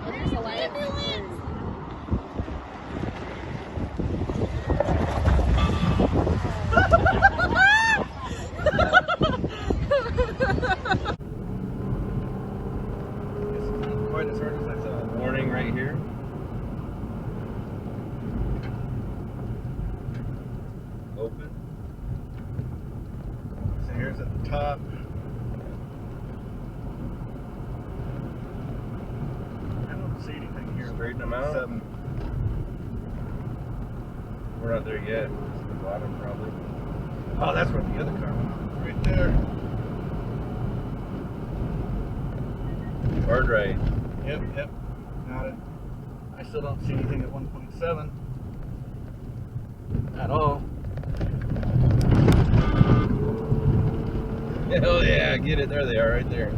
There's a light. Quite as hard as I thought. Warning right here. Open. So here's at the top. I don't see anything here. Straighten them out. 7. We're not there yet. It's the bottom probably. Oh, that's where the other car was. Right there. Hard right. Yep. Got it. I still don't see anything at 1.7 at all. Hell yeah, get it. There they are, right there.